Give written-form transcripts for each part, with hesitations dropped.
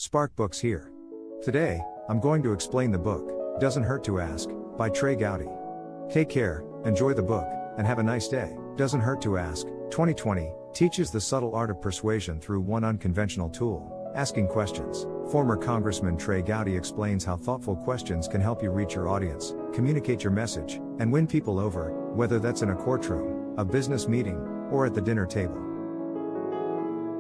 Spark Books here. Today, I'm going to explain the book, Doesn't Hurt to Ask, by Trey Gowdy. Take care, enjoy the book, and have a nice day. Doesn't Hurt to Ask, 2020, teaches the subtle art of persuasion through one unconventional tool, asking questions. Former Congressman Trey Gowdy explains how thoughtful questions can help you reach your audience, communicate your message, and win people over, whether that's in a courtroom, a business meeting, or at the dinner table.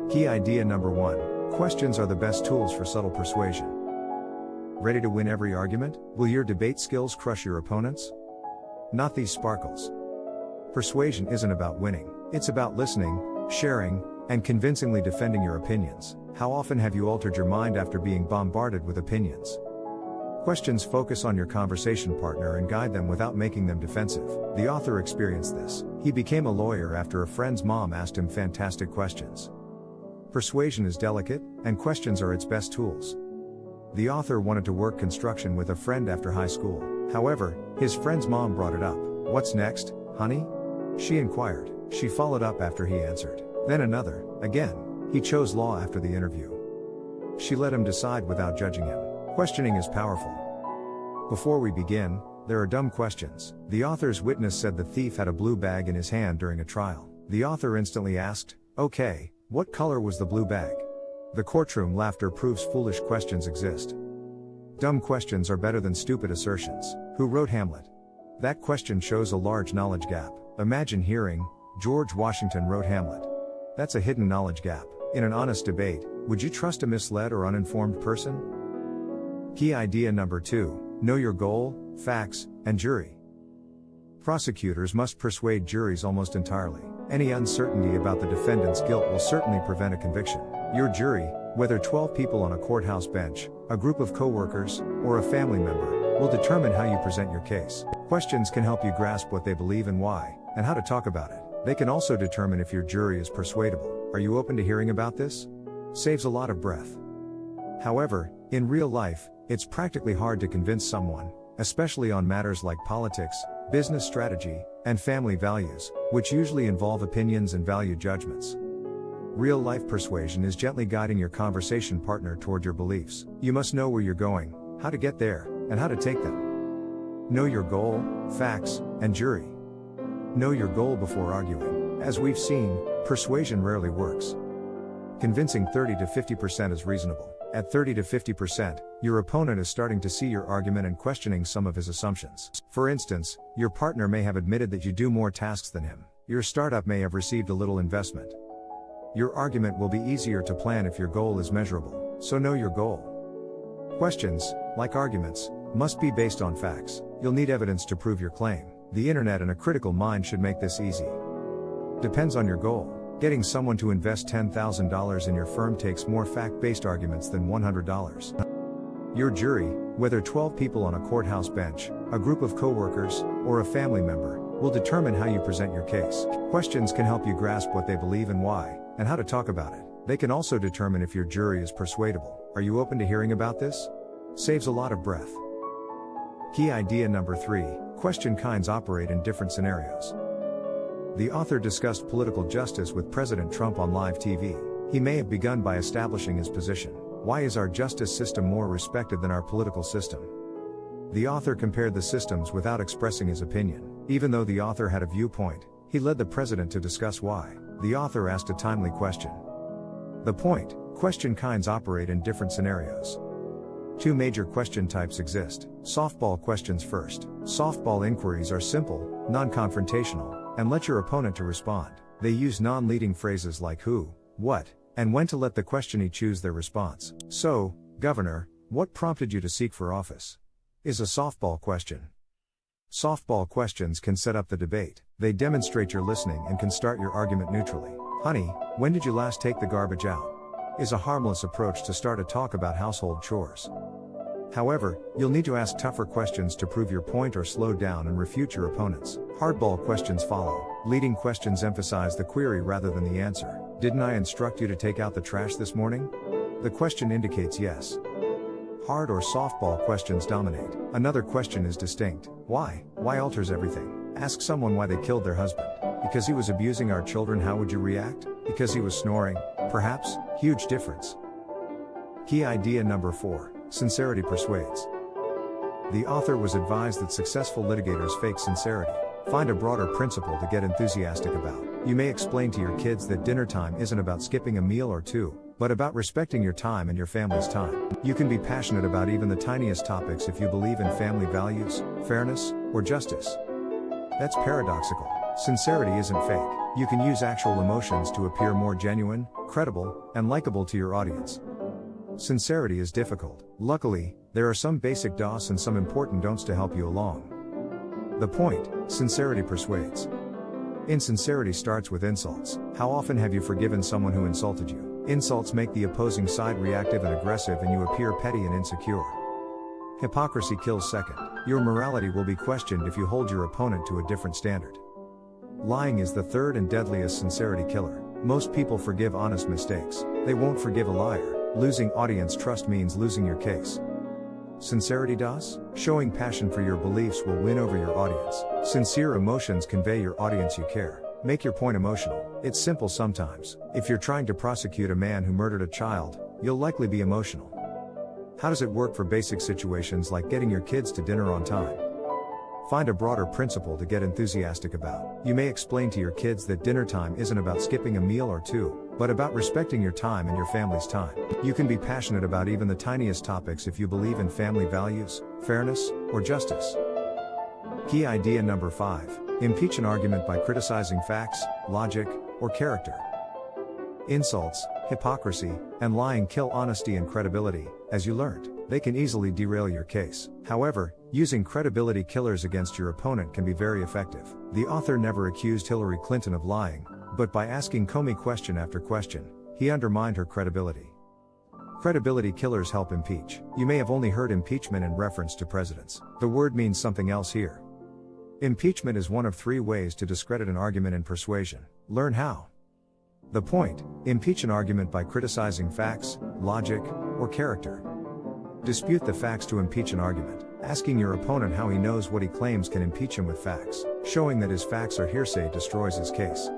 Key idea number 1. Questions are the best tools for subtle persuasion. Ready to win every argument? Will your debate skills crush your opponents? Not these sparkles. Persuasion isn't about winning, it's about listening, sharing, and convincingly defending your opinions. How often have you altered your mind after being bombarded with opinions? Questions focus on your conversation partner and guide them without making them defensive. The author experienced this. He became a lawyer after a friend's mom asked him fantastic questions. Persuasion is delicate, and questions are its best tools. The author wanted to work construction with a friend after high school. However, his friend's mom brought it up. "What's next, honey?" she inquired. She followed up after he answered. Then another, again. He chose law after the interview. She let him decide without judging him. Questioning is powerful. Before we begin, there are dumb questions. The author's witness said the thief had a blue bag in his hand during a trial. The author instantly asked, "Okay, what color was the blue bag?" The courtroom laughter proves foolish questions exist. Dumb questions are better than stupid assertions. Who wrote Hamlet? That question shows a large knowledge gap. Imagine hearing, George Washington wrote Hamlet. That's a hidden knowledge gap. In an honest debate, would you trust a misled or uninformed person? Key idea number 2, know your goal, facts, and jury. Prosecutors must persuade juries almost entirely. Any uncertainty about the defendant's guilt will certainly prevent a conviction. Your jury, whether 12 people on a courthouse bench, a group of co-workers, or a family member, will determine how you present your case. Questions can help you grasp what they believe and why, and how to talk about it. They can also determine if your jury is persuadable. Are you open to hearing about this? Saves a lot of breath. However, in real life, it's practically hard to convince someone, especially on matters like politics, business strategy, and family values, which usually involve opinions and value judgments. Real-life persuasion is gently guiding your conversation partner toward your beliefs. You must know where you're going, how to get there, and how to take them. Know your goal, facts, and jury. Know your goal before arguing. As we've seen, persuasion rarely works. Convincing 30 to 50% is reasonable. At 30 to 50%, your opponent is starting to see your argument and questioning some of his assumptions. For instance, your partner may have admitted that you do more tasks than him. Your startup may have received a little investment. Your argument will be easier to plan if your goal is measurable. So know your goal. Questions, like arguments, must be based on facts. You'll need evidence to prove your claim. The internet and a critical mind should make this easy. Depends on your goal. Getting someone to invest $10,000 in your firm takes more fact-based arguments than $100. Your jury, whether 12 people on a courthouse bench, a group of co-workers, or a family member, will determine how you present your case. Questions can help you grasp what they believe and why, and how to talk about it. They can also determine if your jury is persuadable. Are you open to hearing about this? Saves a lot of breath. Key idea number 3, question kinds operate in different scenarios. The author discussed political justice with President Trump on live TV. He may have begun by establishing his position. Why is our justice system more respected than our political system? The author compared the systems without expressing his opinion. Even though the author had a viewpoint, he led the president to discuss why. The author asked a timely question. The point, question kinds operate in different scenarios. 2 major question types exist. Softball questions first. Softball inquiries are simple, non-confrontational, and let your opponent to respond. They use non-leading phrases like who, what, and when to let the questionee choose their response. So, Governor, what prompted you to seek for office? Is a softball question. Softball questions can set up the debate. They demonstrate your listening and can start your argument neutrally. Honey, when did you last take the garbage out? Is a harmless approach to start a talk about household chores. However, you'll need to ask tougher questions to prove your point or slow down and refute your opponents. Hardball questions follow. Leading questions emphasize the query rather than the answer. Didn't I instruct you to take out the trash this morning? The question indicates yes. Hard or softball questions dominate. Another question is distinct. Why? Why alters everything. Ask someone why they killed their husband. Because he was abusing our children, how would you react? Because he was snoring? Perhaps. Huge difference. Key idea number 4, sincerity persuades. The author was advised that successful litigators fake sincerity. Find a broader principle to get enthusiastic about. You may explain to your kids that dinner time isn't about skipping a meal or two, but about respecting your time and your family's time. You can be passionate about even the tiniest topics if you believe in family values, fairness, or justice. That's paradoxical. Sincerity isn't fake. You can use actual emotions to appear more genuine, credible, and likable to your audience. Sincerity is difficult. Luckily, there are some basic DOS and some important don'ts to help you along. The point, sincerity persuades. Insincerity starts with insults. How often have you forgiven someone who insulted you? Insults make the opposing side reactive and aggressive, and you appear petty and insecure. Hypocrisy kills second. Your morality will be questioned if you hold your opponent to a different standard. Lying is the third and deadliest sincerity killer. Most people forgive honest mistakes. They won't forgive a liar. Losing audience trust means losing your case. Sincerity does? Showing passion for your beliefs will win over your audience. Sincere emotions convey your audience you care. Make your point emotional. It's simple sometimes. If you're trying to prosecute a man who murdered a child, you'll likely be emotional. How does it work for basic situations like getting your kids to dinner on time? Find a broader principle to get enthusiastic about. You may explain to your kids that dinner time isn't about skipping a meal or two, but about respecting your time and your family's time. You can be passionate about even the tiniest topics if you believe in family values, fairness, or justice. Key idea number 5, impeach an argument by criticizing facts, logic, or character. Insults, hypocrisy, and lying kill honesty and credibility, as you learned. They can easily derail your case. However, using credibility killers against your opponent can be very effective. The author never accused Hillary Clinton of lying, but by asking Comey question after question, he undermined her credibility. Credibility killers help impeach. You may have only heard impeachment in reference to presidents. The word means something else here. Impeachment is one of 3 ways to discredit an argument in persuasion. Learn how. The point, impeach an argument by criticizing facts, logic, or character. Dispute the facts to impeach an argument. Asking your opponent how he knows what he claims can impeach him with facts. Showing that his facts are hearsay destroys his case.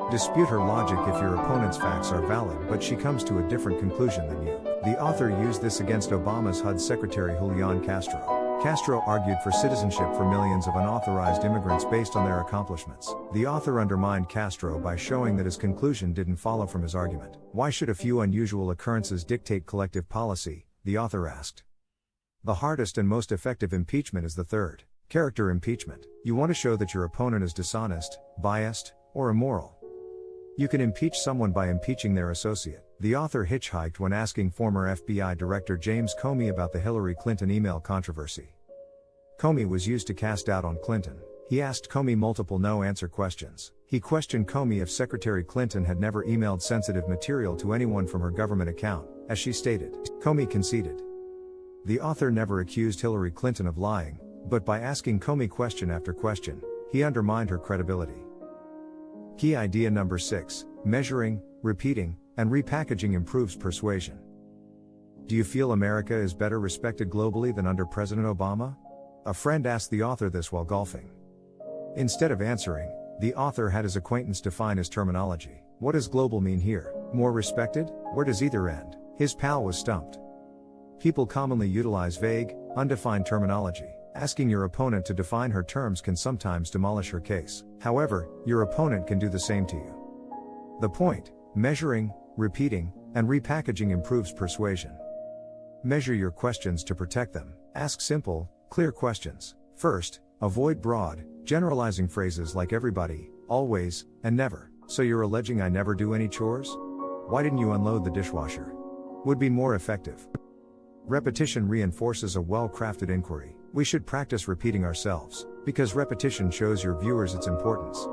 Dispute her logic if your opponent's facts are valid but she comes to a different conclusion than you. The author used this against Obama's HUD Secretary Julian Castro. Castro argued for citizenship for millions of unauthorized immigrants based on their accomplishments. The author undermined Castro by showing that his conclusion didn't follow from his argument. Why should a few unusual occurrences dictate collective policy? The author asked. The hardest and most effective impeachment is the third, character impeachment. You want to show that your opponent is dishonest, biased, or immoral. You can impeach someone by impeaching their associate. The author hitchhiked when asking former FBI Director James Comey about the Hillary Clinton email controversy. Comey was used to cast doubt on Clinton. He asked Comey multiple no-answer questions. He questioned Comey if Secretary Clinton had never emailed sensitive material to anyone from her government account, as she stated. Comey conceded. The author never accused Hillary Clinton of lying, but by asking Comey question after question, he undermined her credibility. Key idea number 6, measuring, repeating, and repackaging improves persuasion. Do you feel America is better respected globally than under President Obama? A friend asked the author this while golfing. Instead of answering, the author had his acquaintance define his terminology. What does global mean here? More respected? Where does either end? His pal was stumped. People commonly utilize vague, undefined terminology. Asking your opponent to define her terms can sometimes demolish her case. However, your opponent can do the same to you. The point, measuring, repeating, and repackaging improves persuasion. Measure your questions to protect them. Ask simple, clear questions. First, avoid broad, generalizing phrases like everybody, always, and never. So you're alleging I never do any chores? Why didn't you unload the dishwasher? Would be more effective. Repetition reinforces a well-crafted inquiry. We should practice repeating ourselves, because repetition shows your viewers its importance.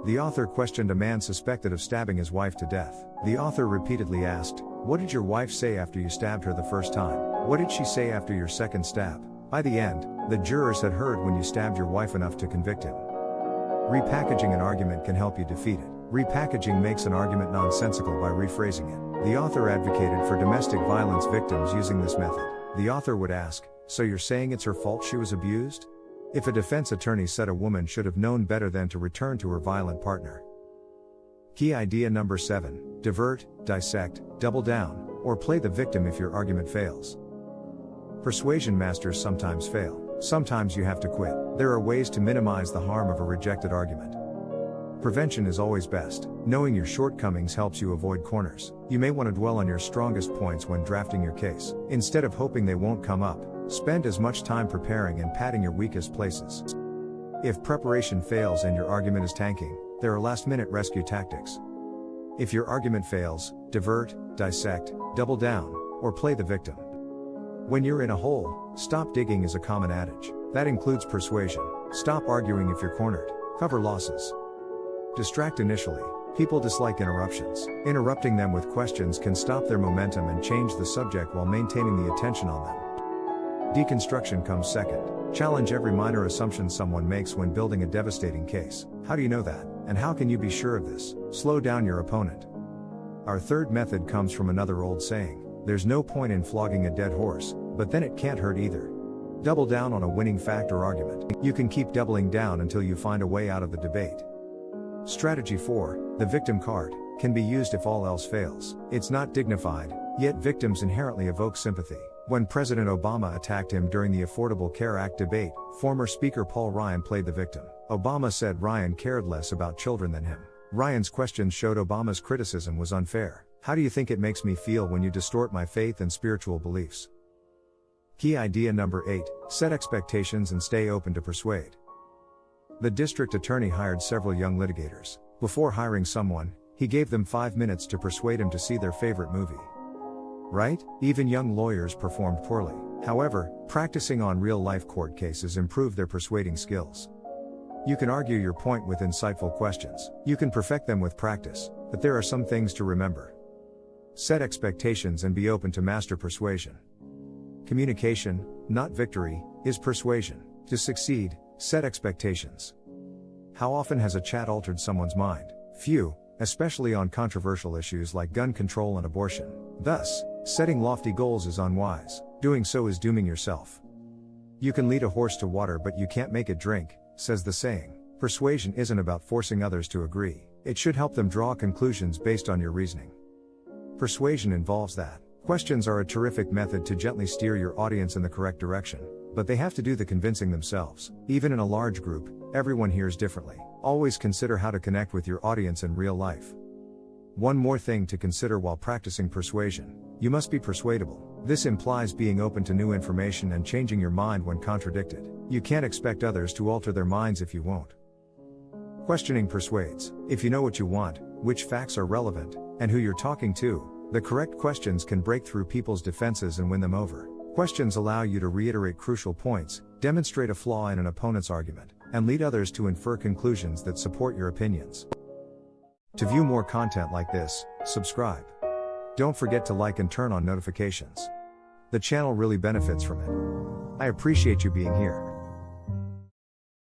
The author questioned a man suspected of stabbing his wife to death. The author repeatedly asked, "What did your wife say after you stabbed her the first time? What did she say after your second stab?" By the end, the jurors had heard when you stabbed your wife enough to convict him. Repackaging an argument can help you defeat it. Repackaging makes an argument nonsensical by rephrasing it. The author advocated for domestic violence victims using this method. The author would ask, "So you're saying it's her fault she was abused?" If a defense attorney said a woman should have known better than to return to her violent partner. Key idea number 7, divert, dissect, double down, or play the victim if your argument fails. Persuasion masters sometimes fail. Sometimes you have to quit. There are ways to minimize the harm of a rejected argument. Prevention is always best. Knowing your shortcomings helps you avoid corners. You may want to dwell on your strongest points when drafting your case. Instead of hoping they won't come up, spend as much time preparing and padding your weakest places. If preparation fails and your argument is tanking, there are last-minute rescue tactics. If your argument fails, divert, dissect, double down, or play the victim. When you're in a hole, stop digging is a common adage. That includes persuasion. Stop arguing if you're cornered. Cover losses. Distract initially. People dislike interruptions. Interrupting them with questions can stop their momentum and change the subject while maintaining the attention on them. Deconstruction comes second. Challenge every minor assumption someone makes when building a devastating case. How do you know that? And how can you be sure of this? Slow down your opponent. Our third method comes from another old saying: there's no point in flogging a dead horse, but then it can't hurt either. Double down on a winning fact or argument. You can keep doubling down until you find a way out of the debate. Strategy 4, the victim card, can be used if all else fails. It's not dignified, yet victims inherently evoke sympathy. When President Obama attacked him during the Affordable Care Act debate, former Speaker Paul Ryan played the victim. Obama said Ryan cared less about children than him. Ryan's questions showed Obama's criticism was unfair. How do you think it makes me feel when you distort my faith and spiritual beliefs? Key idea number 8, set expectations and stay open to persuade. The district attorney hired several young litigators. Before hiring someone, he gave them 5 minutes to persuade him to see their favorite movie. Right? Even young lawyers performed poorly. However, practicing on real-life court cases improved their persuading skills. You can argue your point with insightful questions. You can perfect them with practice, but there are some things to remember. Set expectations and be open to master persuasion. Communication, not victory, is persuasion. To succeed, set expectations. How often has a chat altered someone's mind? Few, especially on controversial issues like gun control and abortion. Thus, setting lofty goals is unwise. Doing so is dooming yourself. You can lead a horse to water but you can't make it drink, says the saying. Persuasion isn't about forcing others to agree. It should help them draw conclusions based on your reasoning. Persuasion involves that. Questions are a terrific method to gently steer your audience in the correct direction, but they have to do the convincing themselves. Even in a large group, everyone hears differently. Always consider how to connect with your audience in real life. One more thing to consider while practicing persuasion: you must be persuadable. This implies being open to new information and changing your mind when contradicted. You can't expect others to alter their minds if you won't. Questioning persuades. If you know what you want, which facts are relevant, and who you're talking to, the correct questions can break through people's defenses and win them over. Questions allow you to reiterate crucial points, demonstrate a flaw in an opponent's argument, and lead others to infer conclusions that support your opinions. To view more content like this, subscribe. Don't forget to like and turn on notifications. The channel really benefits from it. I appreciate you being here.